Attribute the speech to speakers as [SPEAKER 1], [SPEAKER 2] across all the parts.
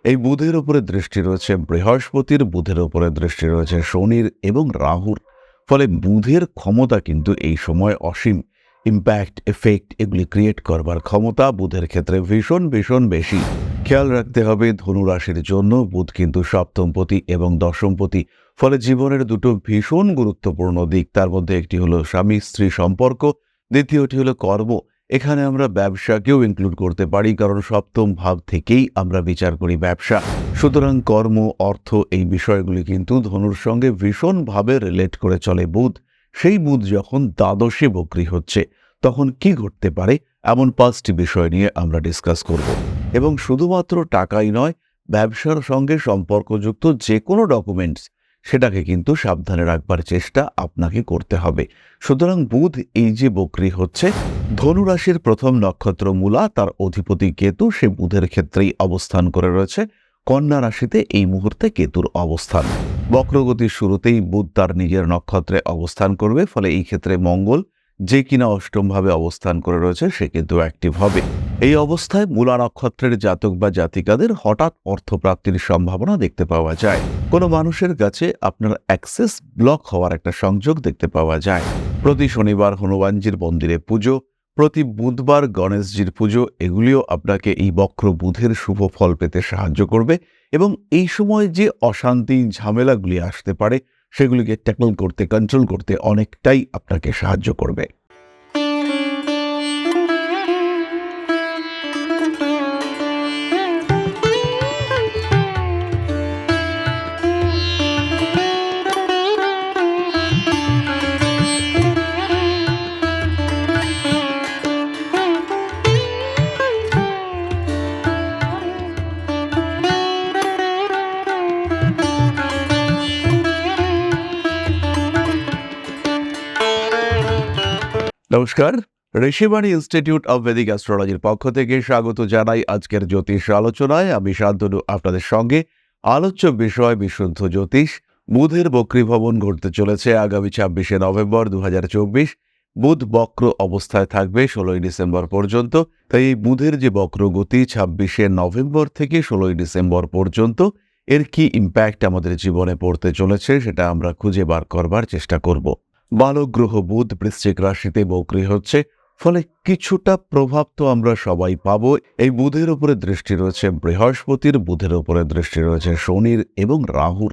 [SPEAKER 1] এই বুধের উপরে দৃষ্টি রয়েছে বৃহস্পতির, বুধের উপরে দৃষ্টি রয়েছে শনির এবং রাহুর। ফলে বুধের ক্ষমতা কিন্তু এই সময় অসীম। ইম্প্যাক্ট, এফেক্ট এগুলি ক্রিয়েট করবার ক্ষমতা বুধের ক্ষেত্রে ভীষণ ভীষণ বেশি। খেয়াল রাখতে হবে ধনু রাশির জন্য বুধ কিন্তু সপ্তমপতি এবং দশমপতি। ফলে জীবনের দুটো ভীষণ গুরুত্বপূর্ণ দিক, তার মধ্যে একটি হলো স্বামী স্ত্রী সম্পর্ক, দ্বিতীয়টি হলো কর্ম। এখানে আমরা ব্যবসাকেও ইনক্লুড করতে পারি, কারণ সপ্তম ভাব থেকেই আমরা বিচার করি ব্যবসা। সুতরাং কর্ম, অর্থ এই বিষয়গুলি কিন্তু ধনুর সঙ্গে ভীষণভাবে রিলেট করে চলে বুধ। সেই বুধ যখন দ্বাদশে বক্রী হচ্ছে তখন কি ঘটতে পারে, এমন 5টি বিষয় নিয়ে আমরা ডিসকাস করব। এবং শুধুমাত্র টাকাই নয়, ব্যবসার সঙ্গে সম্পর্কযুক্ত যে কোনো ডকুমেন্টস সেটাকে কিন্তু সাবধানে রাখবার চেষ্টা আপনাকে করতে হবে। সুতরাং বুধ এই যে বক্রী হচ্ছে, ধনু রাশির প্রথম নক্ষত্র মূলা, তার অধিপতি কেতু সে বুধের ক্ষেত্রেই অবস্থান করে রয়েছে। কন্যা রাশিতে এই মুহূর্তে কেতুর অবস্থান। বক্রগতির শুরুতেই বুধ তার নিজের নক্ষত্রে অবস্থান করবে, ফলে এই ক্ষেত্রে মঙ্গল যে কিনা অষ্টমভাবে অবস্থান করে রয়েছে সে কিন্তু অ্যাক্টিভ হবে। এই অবস্থায় মূলা নক্ষত্রের জাতক বা জাতিকাদের হঠাৎ অর্থপ্রাপ্তির সম্ভাবনা দেখতে পাওয়া যায়। কোনো মানুষের কাছে আপনার অ্যাক্সেস ব্লক হওয়ার একটা সংযোগ দেখতে পাওয়া যায়। প্রতি শনিবার হনুমানজির মন্দিরে পুজো, প্রতি বুধবার গণেশজির পুজো, এগুলিও আপনাকে এই বক্র বুধের শুভ ফল পেতে সাহায্য করবে। এবং এই সময় যে অশান্তি ঝামেলাগুলি আসতে পারে সেগুলিকে ট্যাকল করতে, কন্ট্রোল করতে অনেকটাই আপনাকে সাহায্য করবে। নমস্কার, ঋষিবাণী ইনস্টিটিউট অব ভেদিক অ্যাস্ট্রোলজির পক্ষ থেকে স্বাগত জানাই আজকের জ্যোতিষ আলোচনায়। আমি শান্তনু আপনাদের সঙ্গে। আলোচ্য বিষয় বিশুদ্ধ জ্যোতিষ। বুধের বক্রীভবন ঘটতে চলেছে আগামী 26শে নভেম্বর 2024। বুধ বক্র অবস্থায় থাকবে 16ই ডিসেম্বর পর্যন্ত। তাই এই বুধের যে বক্রগতি 26শে নভেম্বর থেকে 16ই ডিসেম্বর পর্যন্ত, এর কি ইম্প্যাক্ট আমাদের জীবনে পড়তে চলেছে সেটা আমরা খুঁজে বার করবার চেষ্টা করব। বালক গ্রহ বুধ বৃশ্চিক রাশিতে বক্রী হচ্ছে, ফলে কিছুটা প্রভাব তো আমরা সবাই পাব। এই বুধের উপরে দৃষ্টি রয়েছে বৃহস্পতির, বুধের উপরে দৃষ্টি রয়েছে শনির এবং রাহুর।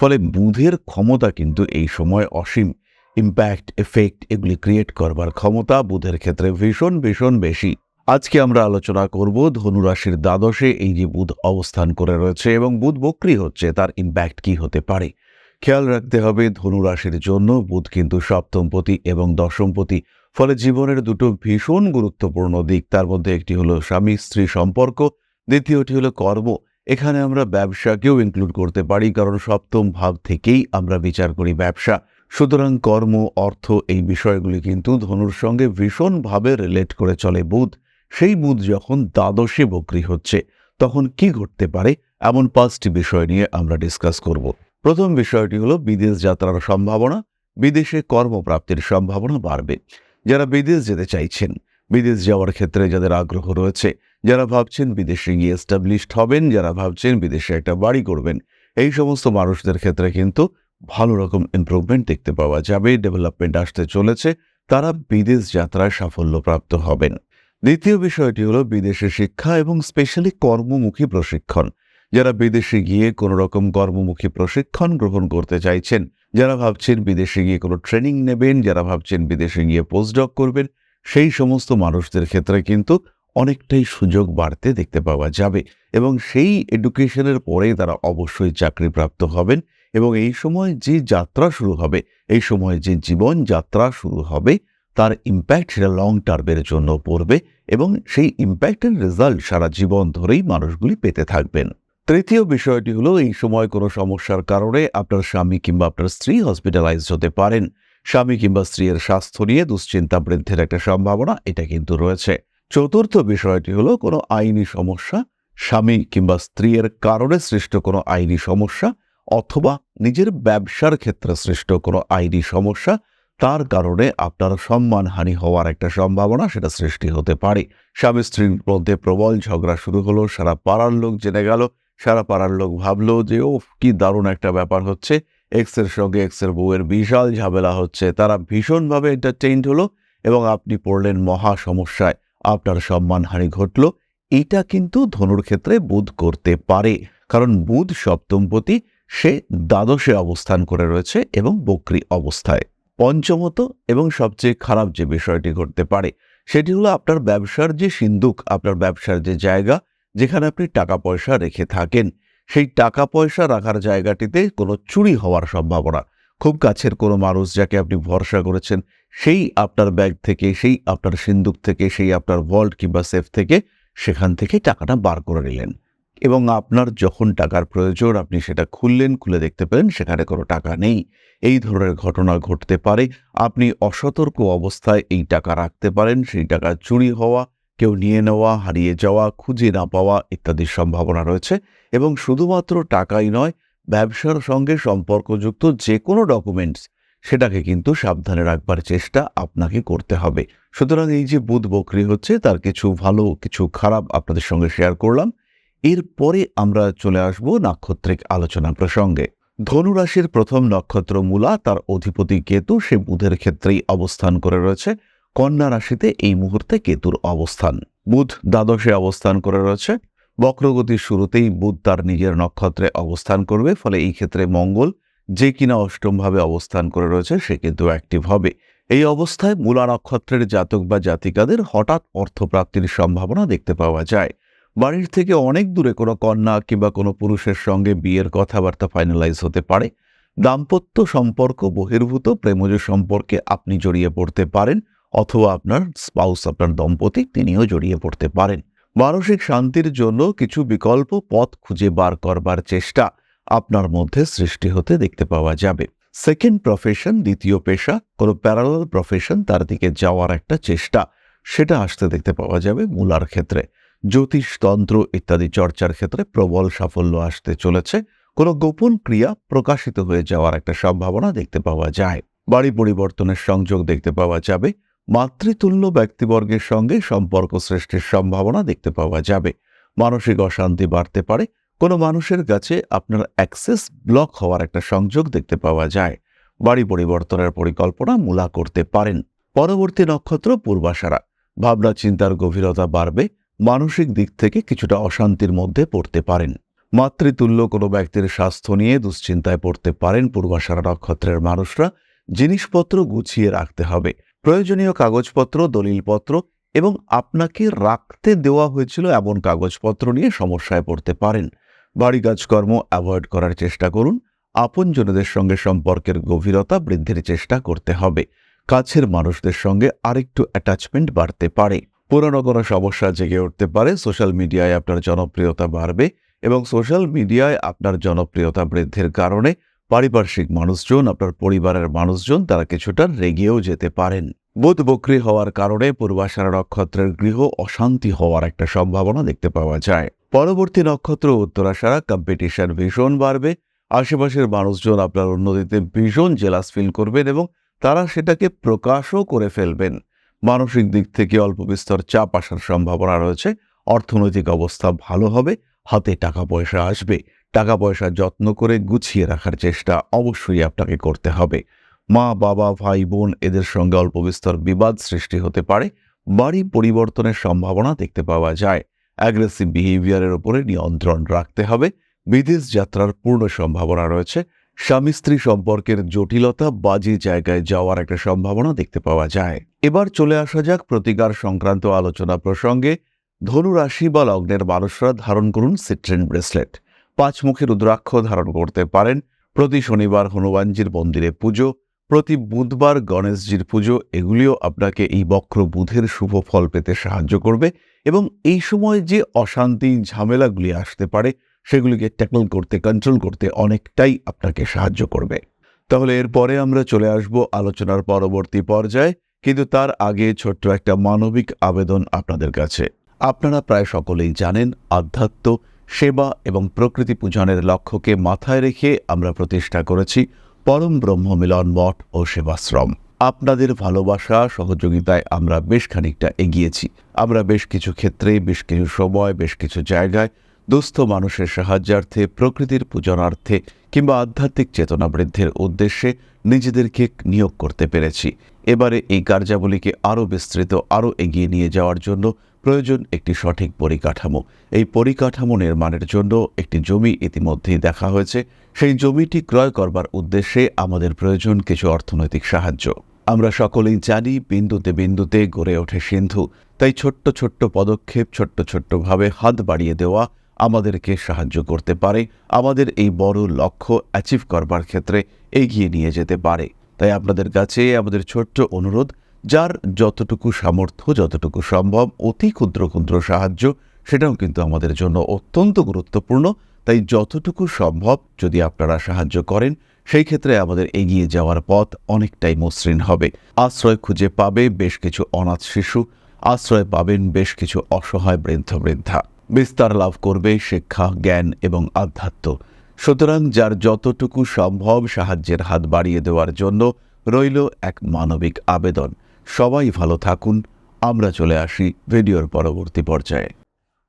[SPEAKER 1] ফলে বুধের ক্ষমতা কিন্তু এই সময় অসীম। ইম্প্যাক্ট, এফেক্ট এগুলি ক্রিয়েট করবার ক্ষমতা বুধের ক্ষেত্রে ভীষণ ভীষণ বেশি। আজকে আমরা আলোচনা করব ধনু রাশির দ্বাদশে এই যে বুধ অবস্থান করে রয়েছে এবং বুধ বক্রী হচ্ছে, তার ইম্প্যাক্ট কি হতে পারে। খেয়াল রাখতে হবে ধনু রাশির জন্য বুধ কিন্তু সপ্তমপতি এবং দশমপতি। ফলে জীবনের দুটো ভীষণ গুরুত্বপূর্ণ দিক, তার মধ্যে একটি হলো স্বামী স্ত্রী সম্পর্ক, দ্বিতীয়টি হলো কর্ম। এখানে আমরা ব্যবসাকেও ইনক্লুড করতে পারি, কারণ সপ্তম ভাব থেকেই আমরা বিচার করি ব্যবসা। সুতরাং কর্ম, অর্থ এই বিষয়গুলি কিন্তু ধনুর সঙ্গে ভীষণভাবে রিলেট করে চলে বুধ। সেই বুধ যখন দ্বাদশে বক্রী হচ্ছে তখন কি ঘটতে পারে, এমন 5টি বিষয় নিয়ে আমরা ডিসকাস করব। প্রথম বিষয়টি হলো বিদেশ যাত্রার সম্ভাবনা। বিদেশে কর্মপ্রাপ্তির সম্ভাবনা বাড়বে। যারা বিদেশ যেতে চাইছেন, বিদেশ যাওয়ার ক্ষেত্রে যাদের আগ্রহ রয়েছে, যারা ভাবছেন বিদেশে গিয়ে এস্টাবলিশড হবেন, যারা ভাবছেন বিদেশে একটা বাড়ি করবেন, এই সমস্ত মানুষদের ক্ষেত্রে কিন্তু ভালো রকম ইমপ্রুভমেন্ট দেখতে পাওয়া যাবে, ডেভেলপমেন্ট আসতে চলেছে। তারা বিদেশ যাত্রায় সাফল্যপ্রাপ্ত হবেন। দ্বিতীয় বিষয়টি হলো বিদেশে শিক্ষা এবং স্পেশালি কর্মমুখী প্রশিক্ষণ। যারা বিদেশে গিয়ে কোনো রকম কর্মমুখী প্রশিক্ষণ গ্রহণ করতে চাইছেন, যারা ভাবছেন বিদেশে গিয়ে কোনো ট্রেনিং নেবেন, যারা ভাবছেন বিদেশে গিয়ে পোস্টডক করবেন, সেই সমস্ত মানুষদের ক্ষেত্রে কিন্তু অনেকটাই সুযোগ বাড়তে দেখতে পাওয়া যাবে। এবং সেই এডুকেশনের পরে তারা অবশ্যই চাকরিপ্রাপ্ত হবেন। এবং এই সময় যে যাত্রা শুরু হবে, এই সময় যে জীবন যাত্রা শুরু হবে, তার ইম্প্যাক্ট সেটা লং টার্মের জন্য পড়বে এবং সেই ইম্প্যাক্টের রেজাল্ট সারা জীবন ধরেই মানুষগুলি পেতে থাকবেন। তৃতীয় বিষয়টি হলো এই সময় কোনো সমস্যার কারণে আপনার স্বামী কিংবা আপনার স্ত্রী হসপিটালাইজড হতে পারেন। স্বামী কিংবা স্ত্রীর স্বাস্থ্য নিয়ে দুশ্চিন্তা বৃদ্ধির একটা সম্ভাবনা এটা কিন্তু রয়েছে। চতুর্থ বিষয়টি হলো কোনো আইনি সমস্যা, স্বামী কিংবা স্ত্রীর কারণে সৃষ্ট কোনো আইনি সমস্যা, অথবা নিজের ব্যবসার ক্ষেত্রে সৃষ্ট কোনো আইনি সমস্যা, তার কারণে আপনার সম্মানহানি হওয়ার একটা সম্ভাবনা সেটা সৃষ্টি হতে পারে। স্বামী স্ত্রীর মধ্যে প্রবল ঝগড়া শুরু হলো, সারা পাড়ার লোক জেনে গেল, সারা পাড়ার লোক ভাবলো যে ওফ কি দারুণ একটা ব্যাপার হচ্ছে, এক্সের সঙ্গে এক্সের বউয়ের বিশাল ঝামেলা হচ্ছে, তারা ভীষণভাবে এন্টারটেইনড হলো এবং আপনি পড়লেন মহা সমস্যায়, আপনার সম্মানহানি ঘটল। এটা কিন্তু ধনুর ক্ষেত্রে বুধ করতে পারে, কারণ বুধ সপ্তমপতি, সে দ্বাদশে অবস্থান করে রয়েছে এবং বক্রী অবস্থায়। পঞ্চমত এবং সবচেয়ে খারাপ যে বিষয়টি ঘটতে পারে সেটি হলো আপনার ব্যবসার যে সিন্দুক, আপনার ব্যবসার যে জায়গা যেখানে আপনি টাকা পয়সা রেখে থাকেন, সেই টাকা পয়সা রাখার জায়গাটিতে কোনো চুরি হওয়ার সম্ভাবনা। খুব কাছের কোনো মানুষ যাকে আপনি ভরসা করেছেন, সেই আপনার ব্যাগ থেকে, সেই আপনার সিন্দুক থেকে, সেই আপনার ভল্ট কিংবা সেফ থেকে, সেখান থেকে টাকাটা বার করে নিলেন এবং আপনার যখন টাকার প্রয়োজন আপনি সেটা খুললেন, খুলে দেখতে পেলেন সেখানে কোনো টাকা নেই। এই ধরনের ঘটনা ঘটতে পারে। আপনি অসতর্ক অবস্থায় এই টাকা রাখতে পারেন, সেই টাকা চুরি হওয়া, কেউ নিয়ে নেওয়া, হারিয়ে যাওয়া, খুঁজে না পাওয়া ইত্যাদির সম্ভাবনা রয়েছে। এবং শুধুমাত্র টাকাই নয়, ব্যবসার সঙ্গে সম্পর্কযুক্ত যে কোনো ডকুমেন্টস, সেটাকে কিন্তু সাবধানে রাখবার চেষ্টা আপনাকে করতে হবে। সুতরাং এই যে বুধ বক্রী হচ্ছে, তার কিছু ভালো কিছু খারাপ আপনাদের সঙ্গে শেয়ার করলাম। এরপরে আমরা চলে আসব নাক্ষত্রিক আলোচনা প্রসঙ্গে। ধনুরাশির প্রথম নক্ষত্র মূলা, তার অধিপতি কেতু, সে বুধের ক্ষেত্রেই অবস্থান করে রয়েছে। কন্যা রাশিতে এই মুহূর্তে কেতুর অবস্থান। বুধ দ্বাদশে অবস্থান করে রয়েছে। বক্রগতির শুরুতেই বুধ তার নিজের নক্ষত্রে অবস্থান করবে, ফলে এই ক্ষেত্রে মঙ্গল, যে কিনা অষ্টমভাবে অবস্থান করে রয়েছে, সে কিন্তু অ্যাক্টিভ হবে। এই অবস্থায় মূলা নক্ষত্রের জাতক বা জাতিকাদের হঠাৎ অর্থপ্রাপ্তির সম্ভাবনা দেখতে পাওয়া যায়। বাড়ির থেকে অনেক দূরে কোনো কন্যা কিংবা কোনো পুরুষের সঙ্গে বিয়ের কথাবার্তা ফাইনালাইজ হতে পারে। দাম্পত্য সম্পর্ক বহির্ভূত প্রেমজ সম্পর্কে আপনি জড়িয়ে পড়তে পারেন, অথবা আপনার স্পাউস, আপনার দম্পতি, তিনিও জড়িয়ে পড়তে পারেন। মানসিক শান্তির জন্য কিছু বিকল্প পথ খুঁজে বার করবার চেষ্টা আপনার মধ্যে সৃষ্টি হতে দেখতে পাওয়া যাবে। সেকেন্ড প্রফেশন, দ্বিতীয় পেশা, কোনো প্যারালাল প্রফেশন, তার দিকে যাওয়ার একটা চেষ্টা, সেটা আসতে দেখতে পাওয়া যাবে মূলার ক্ষেত্রে। জ্যোতিষ, তন্ত্র ইত্যাদি চর্চার ক্ষেত্রে প্রবল সাফল্য আসতে চলেছে। কোনো গোপন ক্রিয়া প্রকাশিত হয়ে যাওয়ার একটা সম্ভাবনা দেখতে পাওয়া যায়। বাড়ি পরিবর্তনের সংযোগ দেখতে পাওয়া যাবে। মাতৃতুল্য ব্যক্তিবর্গের সঙ্গে সম্পর্ক সৃষ্টির সম্ভাবনা দেখতে পাওয়া যাবে। মানসিক অশান্তি বাড়তে পারে। কোনো মানুষের কাছে আপনার অ্যাক্সেস ব্লক হওয়ার একটা সংযোগ দেখতে পাওয়া যায়। বাড়ি পরিবর্তনের পরিকল্পনা মূলা করতে পারেন। পরবর্তী নক্ষত্র পূর্বাষাঢ়া। ভাবনা চিন্তার গভীরতা বাড়বে। মানসিক দিক থেকে কিছুটা অশান্তির মধ্যে পড়তে পারেন। মাতৃতুল্য কোনো ব্যক্তির স্বাস্থ্য নিয়ে দুশ্চিন্তায় পড়তে পারেন পূর্বাষাঢ়া নক্ষত্রের মানুষরা। জিনিসপত্র গুছিয়ে রাখতে হবে। প্রয়োজনীয় কাগজপত্র, দলিলপত্র এবং আপনাকে রাখতে দেওয়া হয়েছিল এমন কাগজপত্র নিয়ে সমস্যায় পড়তে পারেন। বাড়ি কাজকর্ম অ্যাভয়েড করার চেষ্টা করুন। আপনজনদের সঙ্গে সম্পর্কের গভীরতা বৃদ্ধির চেষ্টা করতে হবে। কাছের মানুষদের সঙ্গে আরেকটু অ্যাটাচমেন্ট বাড়তে পারে। পুরনো কোনো সমস্যা জেগে উঠতে পারে। সোশ্যাল মিডিয়ায় আপনার জনপ্রিয়তা বাড়বে এবং সোশ্যাল মিডিয়ায় আপনার জনপ্রিয়তা বৃদ্ধির কারণে পারিপার্শ্বিক মানুষজন, আপনার পরিবারের মানুষজন, তারা কিছুটা রেগেও যেতে পারেন। বুধ বক্রী হওয়ার কারণে পূর্বাষাঢ়া নক্ষত্রের গৃহ অশান্তি হওয়ার একটা সম্ভাবনা দেখতে পাওয়া যায়। পরবর্তী নক্ষত্র উত্তরাষাঢ়া। কম্পিটিশন ভীষণ বাড়বে। আশেপাশের মানুষজন আপনার উন্নতিতে ভীষণ জেলাস ফিল করবেন এবং তারা সেটাকে প্রকাশও করে ফেলবেন। মানসিক দিক থেকে অল্প বিস্তর চাপ আসার সম্ভাবনা রয়েছে। অর্থনৈতিক অবস্থা ভালো হবে। হাতে টাকা পয়সা আসবে। টাকা পয়সা যত্ন করে গুছিয়ে রাখার চেষ্টা অবশ্যই আপনাকে করতে হবে। মা, বাবা, ভাই, বোন এদের সঙ্গে অল্প বিস্তর বিবাদ সৃষ্টি হতে পারে। বাড়ি পরিবর্তনের সম্ভাবনা দেখতে পাওয়া যায়। অ্যাগ্রেসিভ বিহেভিয়ারের উপরে নিয়ন্ত্রণ রাখতে হবে। বিদেশ যাত্রার পূর্ণ সম্ভাবনা রয়েছে। স্বামী স্ত্রী সম্পর্কের জটিলতা, বাজে জায়গায় যাওয়ার একটা সম্ভাবনা দেখতে পাওয়া যায়। এবার চলে আসা যাক প্রতিকার সংক্রান্ত আলোচনা প্রসঙ্গে। ধনু রাশি বা লগ্নের মানুষরা ধারণ করুন সিট্রিন ব্রেসলেট। 5 মুখী রুদ্রাক্ষ ধারণ করতে পারেন। প্রতি শনিবার হনুমানজির মন্দিরে পুজো, প্রতি বুধবার গণেশজির পুজো, এগুলিও আপনাকে এই বক্র বুধের শুভ ফল পেতে সাহায্য করবে এবং এই সময় যে অশান্তি ঝামেলাগুলি আসতে পারে সেগুলিকে ট্যাকল করতে, কন্ট্রোল করতে অনেকটাই আপনাকে সাহায্য করবে। তাহলে এরপরে আমরা চলে আসব আলোচনার পরবর্তী পর্যায়ে, কিন্তু তার আগে ছোট্ট একটা মানবিক আবেদন আপনাদের কাছে। আপনারা প্রায় সকলেই জানেন, আধ্যাত্ম, সেবা এবং প্রকৃতি পূজনের লক্ষ্যকে মাথায় রেখে আমরা প্রতিষ্ঠা করেছি পরম ব্রহ্ম মিলন মঠ ও সেবাশ্রম। আপনাদের ভালোবাসা, সহযোগিতায় আমরা বেশ খানিকটা এগিয়েছি। আমরা বেশ কিছু ক্ষেত্রে, বেশ কিছু সময়, বেশ কিছু জায়গায় দুস্থ মানুষের সাহায্যার্থে, প্রকৃতির পূজনার্থে কিংবা আধ্যাত্মিক চেতনা বৃদ্ধির উদ্দেশ্যে নিজেদেরকে নিয়োগ করতে পেরেছি। এবারে এই কার্যাবলীকে আরও বিস্তৃত, আরও এগিয়ে নিয়ে যাওয়ার জন্য প্রয়োজন একটি সঠিক পরিকাঠামো। এই পরিকাঠামো নির্মাণের জন্য একটি জমি ইতিমধ্যেই দেখা হয়েছে। সেই জমিটি ক্রয় করবার উদ্দেশ্যে আমাদের প্রয়োজন কিছু অর্থনৈতিক সাহায্য। আমরা সকলেই জানি, বিন্দুতে বিন্দুতে গড়ে ওঠে সিন্ধু। তাই ছোট্ট ছোট্ট পদক্ষেপ, ছোট্ট ছোট্টভাবে হাত বাড়িয়ে দেওয়া আমাদেরকে সাহায্য করতে পারে, আমাদের এই বড় লক্ষ্য অ্যাচিভ করবার ক্ষেত্রে এগিয়ে নিয়ে যেতে পারে। তাই আপনাদের কাছে আমাদের ছোট্ট অনুরোধ, যার যতটুকু সামর্থ্য, যতটুকু সম্ভব, অতি ক্ষুদ্র ক্ষুদ্র সাহায্য, সেটাও কিন্তু আমাদের জন্য অত্যন্ত গুরুত্বপূর্ণ। তাই যতটুকু সম্ভব যদি আপনারা সাহায্য করেন, সেই ক্ষেত্রে আমাদের এগিয়ে যাওয়ার পথ অনেকটাই মসৃণ হবে। আশ্রয় খুঁজে পাবে বেশ কিছু অনাথ শিশু, আশ্রয় পাবেন বেশ কিছু অসহায় বৃদ্ধ বৃদ্ধা, বিস্তার লাভ করবে শিক্ষা, জ্ঞান এবং আধ্যাত্ম। সুতরাং যার যতটুকু সম্ভব সাহায্যের হাত বাড়িয়ে দেওয়ার জন্য রইল এক মানবিক আবেদন। সবাই ভালো থাকুন। আমরা চলে আসি ভিডিওর পরবর্তী পর্যায়ে।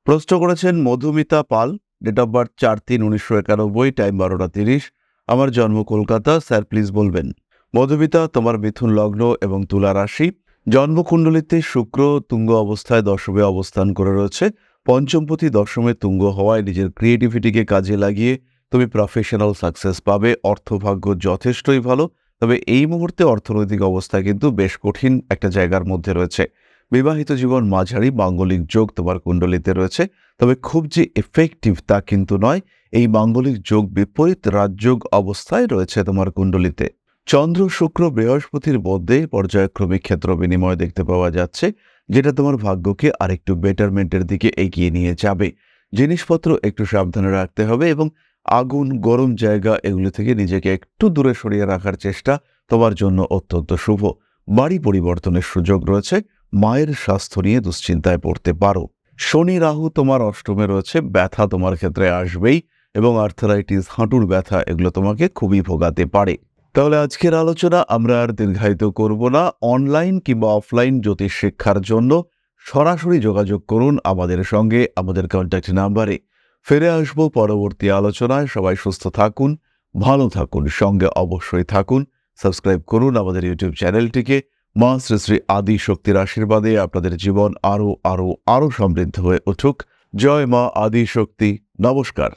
[SPEAKER 1] প্রশ্ন করেছেন মধুমিতা পাল, ডেট অফ বার্থ 4/3/1991, টাইম 12টা 30। আমার জন্ম কলকাতা। স্যার প্লিজ বলবেন। মধুমিতা, তোমার মিথুন লগ্ন এবং তুলা রাশি। জন্মকুণ্ডলিতে শুক্র তুঙ্গ অবস্থায় দশমে অবস্থান করে রয়েছে। পঞ্চমপতি দশমে তুঙ্গ হওয়ায় নিজের ক্রিয়েটিভিটিকে কাজে লাগিয়ে তুমি প্রফেশনাল সাকসেস পাবে। অর্থভাগ্য যথেষ্টই ভালো, তবে এই মুহূর্তে অর্থনৈতিক অবস্থা কিন্তু বেশ কঠিন একটা জায়গার মধ্যে রয়েছে। বিবাহিত জীবন মাঝারি, মাঙ্গলিক যোগ তোমার কুণ্ডলিতে রয়েছে, তবে খুব যে এফেক্টিভ তা কিন্তু নয়। এই মাঙ্গলিক যোগ বিপরীত রাজযোগ অবস্থায় রয়েছে তোমার কুণ্ডলিতে। চন্দ্র, শুক্র, বৃহস্পতির মধ্যে পর্যায়ক্রমিক ক্ষেত্র বিনিময় দেখতে পাওয়া যাচ্ছে, যেটা তোমার ভাগ্যকে আরেকটু বেটারমেন্টের দিকে এগিয়ে নিয়ে যাবে। জিনিসপত্র একটু সাবধানে রাখতে হবে এবং আগুন, গরম জায়গা এগুলো থেকে নিজেকে একটু দূরে সরিয়ে রাখার চেষ্টা তোমার জন্য অত্যন্ত শুভ। বাড়ি পরিবর্তনের সুযোগ রয়েছে। মায়ের স্বাস্থ্য নিয়ে দুশ্চিন্তায় পড়তে পারো। শনি, রাহু তোমার অষ্টমে রয়েছে। ব্যথা তোমার ক্ষেত্রে আসবেই এবং আর্থারাইটিস, হাঁটুর ব্যথা এগুলো তোমাকে খুবই ভোগাতে পারে। তাহলে আজকের আলোচনা আমরা আর দীর্ঘায়িত করব না। অনলাইন কিংবা অফলাইন জ্যোতিষ শিক্ষার জন্য সরাসরি যোগাযোগ করুন আমাদের সঙ্গে, আমাদের কন্ট্যাক্ট নাম্বারে। ফিরে আসবো পরবর্তী আলোচনায়। সবাই সুস্থ থাকুন, ভালো থাকুন, সঙ্গে অবশ্যই থাকুন। সাবস্ক্রাইব করুন আমাদের ইউটিউব চ্যানেলটিকে। মা শ্রী শ্রী আদি শক্তির আশীর্বাদে আপনাদের জীবন আরো আরো আরো সমৃদ্ধ হয়ে উঠুক। জয় মা আদি শক্তি। নমস্কার।